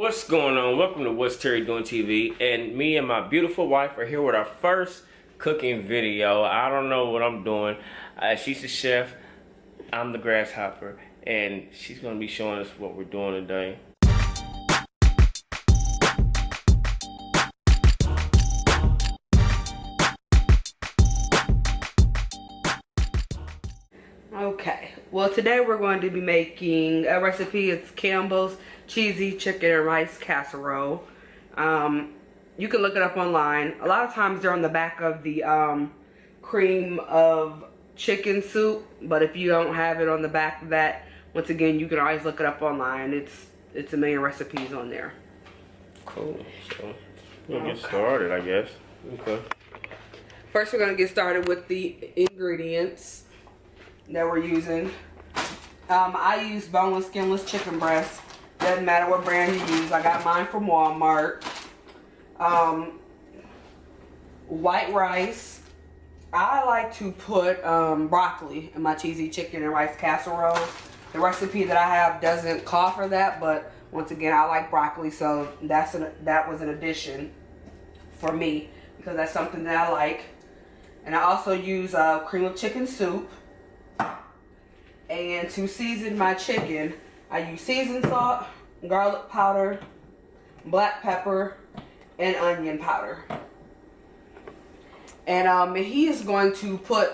What's going on? Welcome to WhatsTerryDoingTV, and me and my beautiful wife are here with our first cooking video. I don't know what I'm doing. She's the chef, I'm the grasshopper, and she's going to be showing us what we're doing today. Okay, well today we're going to be making a recipe. It's Campbell's cheesy chicken and rice casserole. You can look it up online. A lot of times they're on the back of the cream of chicken soup, but if you don't have it on the back of that, once again you can always look it up online. It's a million recipes on there. Cool. So we'll get started, I guess. Okay. First we're going to get started with the ingredients that we're using. I use boneless, skinless chicken breast. Doesn't matter what brand you use. I got mine from Walmart. White rice. I like to put broccoli in my cheesy chicken and rice casserole. The recipe that I have doesn't call for that, but once again, I like broccoli, so that was an addition for me because that's something that I like. And I also use cream of chicken soup. And to season my chicken, I use seasoned salt, garlic powder, black pepper, and onion powder. And he is going to put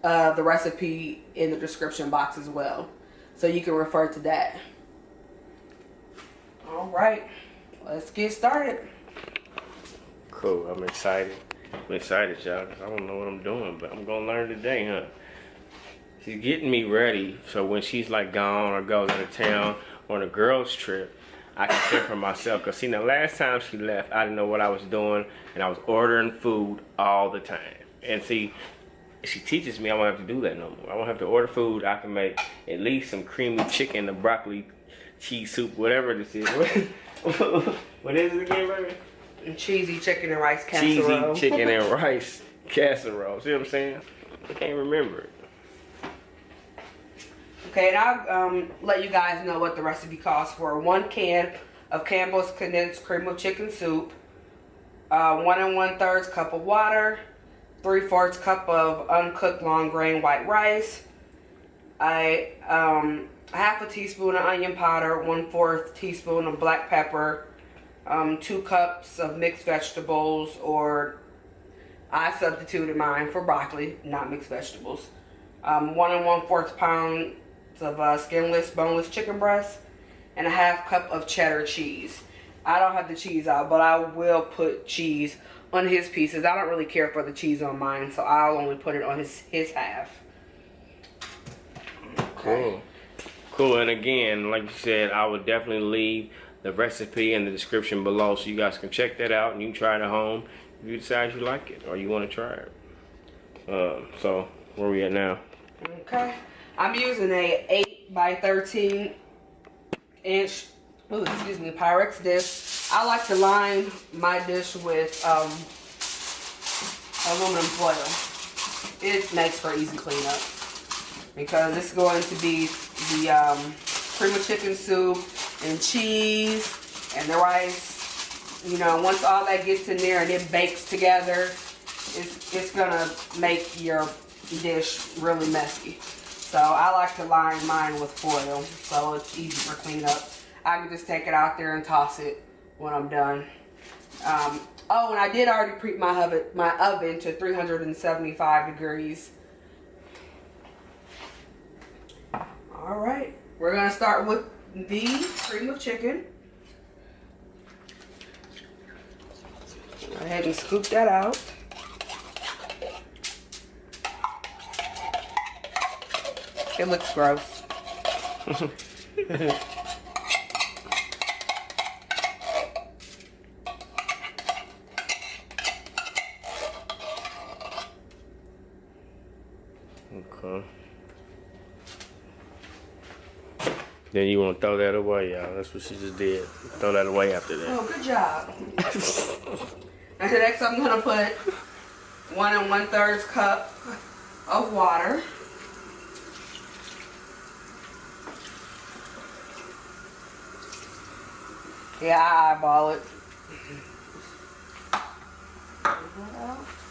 the recipe in the description box as well, so you can refer to that. Alright, let's get started. Cool, I'm excited. I'm excited, y'all, because I don't know what I'm doing, but I'm going to learn today, huh? She's getting me ready, so when she's like gone or goes out of town or on a girls trip, I can fend for myself. Because see, the last time she left, I didn't know what I was doing, and I was ordering food all the time. And see, she teaches me I won't have to do that no more. I won't have to order food. I can make at least some creamy chicken, the broccoli, cheese soup, whatever this is. What is it again, baby? Cheesy chicken and rice casserole. Cheesy chicken and rice casserole. See what I'm saying? I can't remember it. Okay, and I'll let you guys know what the recipe calls for. 1 can of Campbell's condensed cream of chicken soup, 1 1/3 cup of water, 3/4 cup of uncooked long grain white rice, half a teaspoon of onion powder, 1/4 teaspoon of black pepper, 2 cups of mixed vegetables, or I substituted mine for broccoli, not mixed vegetables, 1 1/4 pounds of skinless, boneless chicken breast, and a half cup of cheddar cheese. I don't have the cheese out, but I will put cheese on his pieces. I don't really care for the cheese on mine, so I'll only put it on his half. Okay. Cool. And again, like you said, I would definitely leave the recipe in the description below so you guys can check that out and you can try it at home if you decide you like it or you want to try it. So where are we at now? Okay. I'm using a 8 by 13 inch, Pyrex dish. I like to line my dish with aluminum foil. It makes for easy cleanup because it's going to be the cream of chicken soup and cheese and the rice. You know, once all that gets in there and it bakes together, it's gonna make your dish really messy. So I like to line mine with foil so it's easy for cleanup. I can just take it out there and toss it when I'm done. Oh, and I did already preheat my oven to 375 degrees. Alright, we're going to start with the cream of chicken. Go ahead and scoop that out. It looks gross. Okay. Then you want to throw that away, y'all. That's what she just did. Throw that away after that. Oh, good job. And next I'm going to put 1 1/3 cup of water. Yeah, I eyeball it.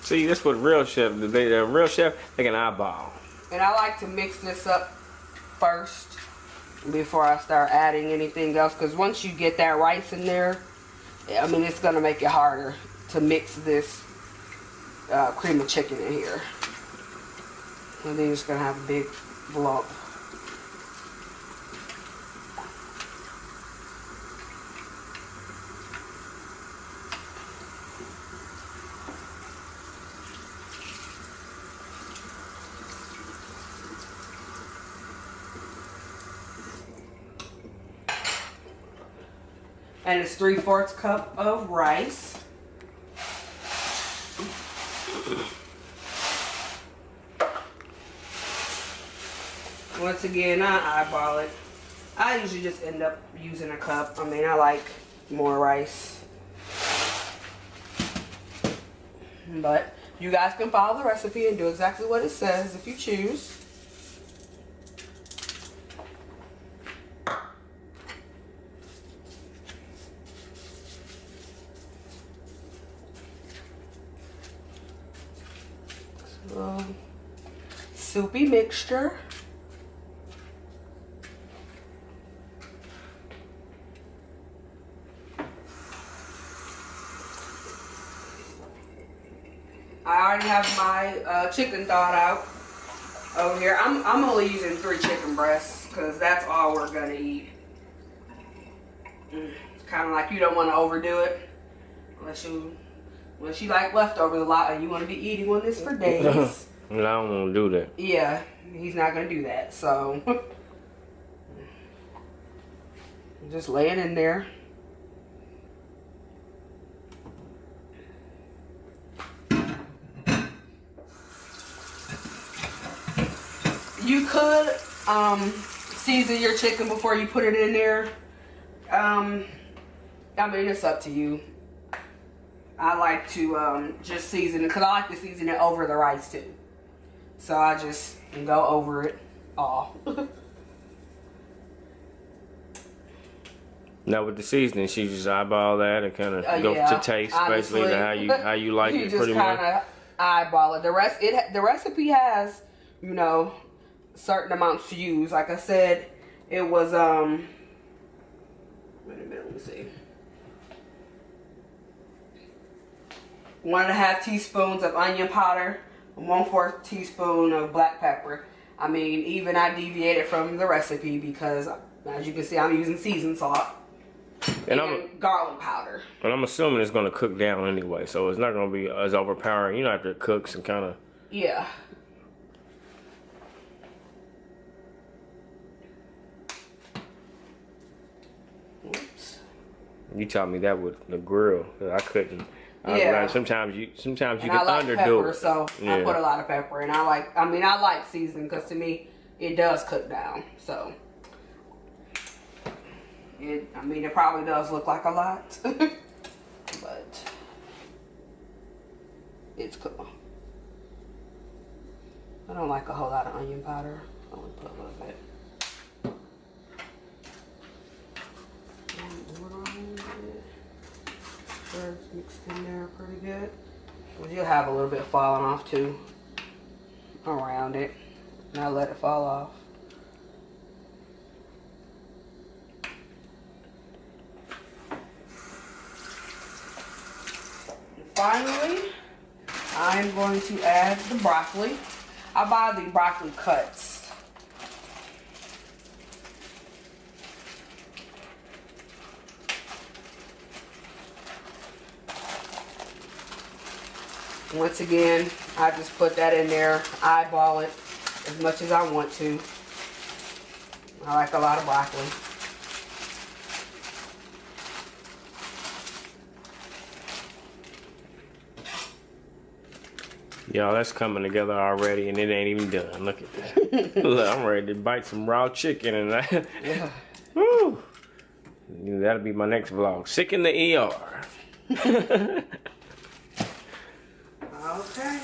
See, that's what real chef, the real chef, they can eyeball. And I like to mix this up first before I start adding anything else, because once you get that rice in there, I mean, it's going to make it harder to mix this cream of chicken in here. And then you're just going to have a big lump. And it's 3/4 cup of rice. Once again, I eyeball it. I usually just end up using a cup. I mean, I like more rice. But you guys can follow the recipe and do exactly what it says if you choose. Soupy mixture. I already have my chicken thawed out over here. I'm only using 3 chicken breasts because that's all we're gonna eat. It's kind of like you don't want to overdo it unless you like leftovers a lot and you want to be eating on this for days. I don't want to do that. Yeah, he's not gonna do that. So just lay it in there. You could season your chicken before you put it in there. I mean, it's up to you. I like to just season it because I like to season it over the rice too. So I just go over it all. Now with the seasoning, she just eyeball that and kind of go yeah, to taste, honestly, basically how you like you it, just pretty kind much. of eyeball it. The recipe has, you know, certain amounts to use. Like I said, it was wait a minute, let me see. 1.5 teaspoons of onion powder, 1/4 teaspoon of black pepper. I mean, even I deviated from the recipe because, as you can see, I'm using seasoned salt and garlic powder. And I'm assuming it's going to cook down anyway, so it's not going to be as overpowering. You know, after it cooks and kind of. Yeah. Oops. You taught me that with the grill. I couldn't. Yeah. Sometimes you And can I like underdo pepper, it. so Yeah. I put a lot of pepper. And I like seasoning because to me, it does cook down. So, it probably does look like a lot. But it's cool. I don't like a whole lot of onion powder. I only put a little bit. It's mixed in there pretty good. Well, you'll have a little bit falling off too around it. Now let it fall off. And finally, I'm going to add the broccoli. I buy the broccoli cuts. Once again, I just put that in there, eyeball it as much as I want to. I like a lot of broccoli. Y'all, that's coming together already, and it ain't even done. Look at that. Look, I'm ready to bite some raw chicken, and that. Yeah. Woo! That'll be my next vlog. Sick in the ER. Okay.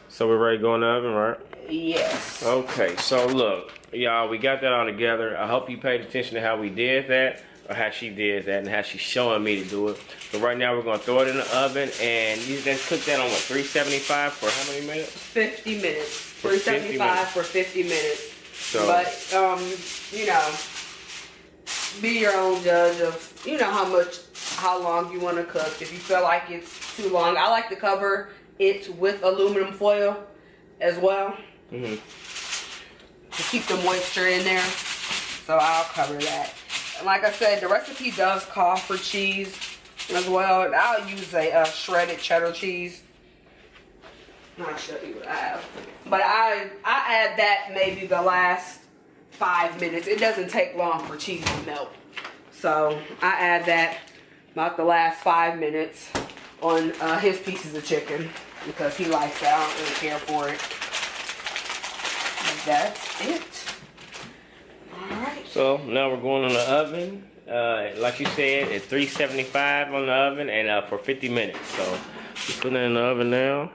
So we're ready to go in the oven, right? Yes. Okay, so look, y'all, we got that all together. I hope you paid attention to how we did that. or how she did that and how she's showing me to do it. So right now we're gonna throw it in the oven and you just cook that on what, 375 for how many minutes? 50 minutes. 375 for 50 minutes. So, but you know, be your own judge of, you know, how long you want to cook. If you feel like it's too long, I like to cover it with aluminum foil as well to keep the moisture in there. So I'll cover that. And like I said, the recipe does call for cheese as well. And I'll use a shredded cheddar cheese. I'll show you what I have. But I add that maybe the last 5 minutes. It doesn't take long for cheese to melt. So I add that about the last 5 minutes on his pieces of chicken because he likes that. I don't really care for it. That's it. Alright. So now we're going in the oven. Like you said, it's 375 on the oven and for 50 minutes. So we're putting it in the oven now.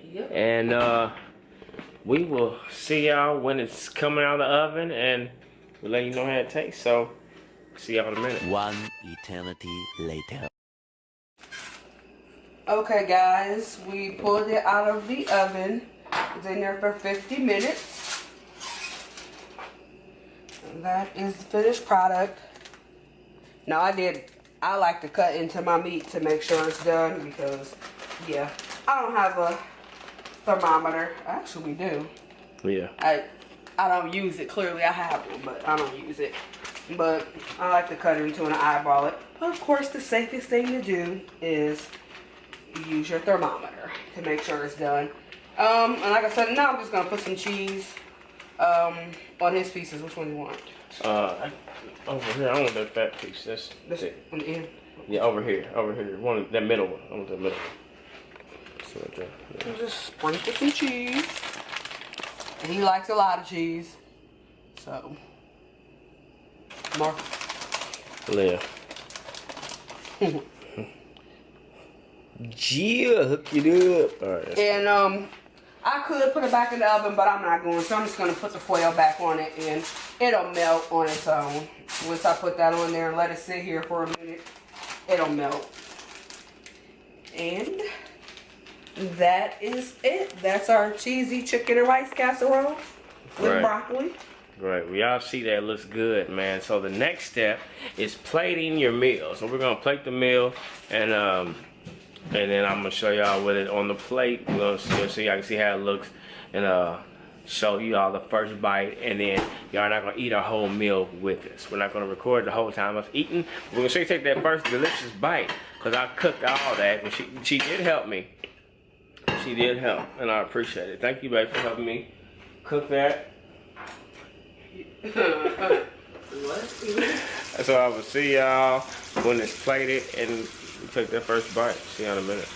Yep. And we will see y'all when it's coming out of the oven and we'll let you know how it tastes. So see y'all in a minute. One eternity later. Okay guys, we pulled it out of the oven. It's in there for 50 minutes. And that is the finished product. Now I like to cut into my meat to make sure it's done because, yeah, I don't have a thermometer. Actually, we do. Yeah. I don't use it. Clearly, I have one, but I don't use it. But I like to cut into and eyeball it. But of course, the safest thing to do is use your thermometer to make sure it's done. And like I said, now I'm just gonna put some cheese on his pieces. Which one do you want? Over here. I want that fat piece. That's it. On the end. Yeah, over here. One, that middle one. I want that middle one. So right there. Yeah. Just sprinkle some cheese. And he likes a lot of cheese. So, more. Yeah. Yeah, hook it up. All right. And I could put it back in the oven, but I'm not going. So I'm just gonna put the foil back on it, and it'll melt on its own. Once I put that on there and let it sit here for a minute, it'll melt. And that is it. That's our cheesy chicken and rice casserole with broccoli. Right, we all see that it looks good, man. So the next step is plating your meal. So we're gonna plate the meal, and then I'm gonna show y'all with it on the plate. We're gonna see so y'all can see how it looks, and show you all the first bite, and then y'all not gonna eat our whole meal with us. We're not gonna record the whole time us eating. We're gonna show you take that first delicious bite, cause I cooked all that, and she did help me. She did help, and I appreciate it. Thank you, babe, for helping me cook that. So I will see y'all when it's plated and take that first bite. See y'all in a minute.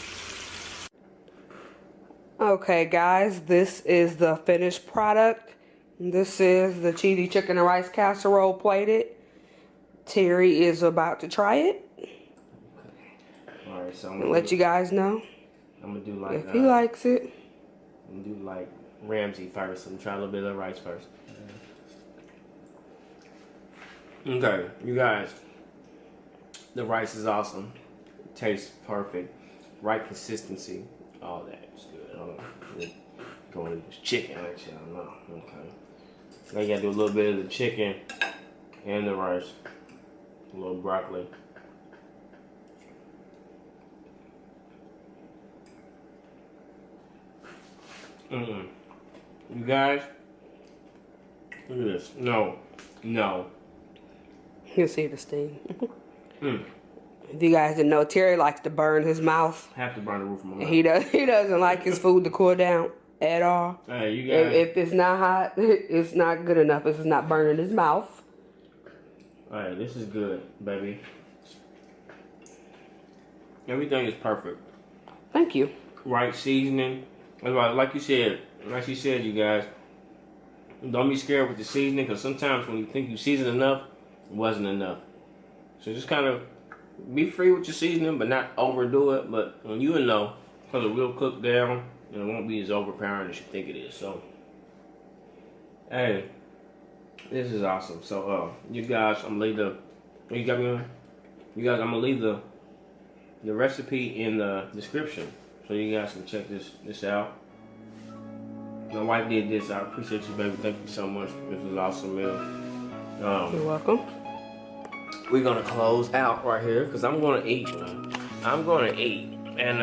Okay guys, this is the finished product. This is the cheesy chicken and rice casserole plated. Terry is about to try it. Alright, so I'm gonna let you guys know. I'm gonna do like if he likes it. I'm gonna do like Ramsay first. I'm trying a little bit of rice first. Okay, you guys, the rice is awesome. It tastes perfect. Right consistency. All that is good. Hold on. Going into this chicken, actually. I don't know. Okay. Now you gotta do a little bit of the chicken and the rice. A little broccoli. You guys, look at this. No. You'll see the sting. If you guys didn't know, Terry likes to burn his mouth. Have to burn the roof of my mouth. He doesn't like his food to cool down at all. Hey, you guys. If it's not hot, it's not good enough. It's not burning his mouth. Alright, this is good, baby. Everything is perfect. Thank you. Right seasoning. Like you said, you guys, don't be scared with the seasoning, because sometimes when you think you seasoned enough, it wasn't enough. So just kind of be free with your seasoning, but not overdo it. But when you know, because it will cook down, and it won't be as overpowering as you think it is. So, hey, this is awesome. So, you guys, I'm gonna leave the You got me on? You guys, I'm gonna leave the recipe in the description so you guys can check this out. My wife did this. I appreciate you, baby. Thank you so much. This was an awesome meal. You're welcome. We're gonna close out right here because I'm gonna eat, man. I'm gonna eat. And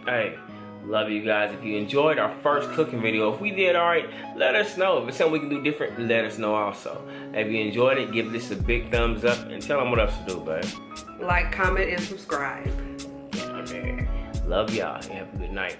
hey, love you guys. If you enjoyed our first cooking video, if we did alright, let us know. If it's something we can do different, let us know also. If you enjoyed it, give this a big thumbs up and tell them what else to do, babe. Like, comment, and subscribe. Okay. Love y'all. Have a good night.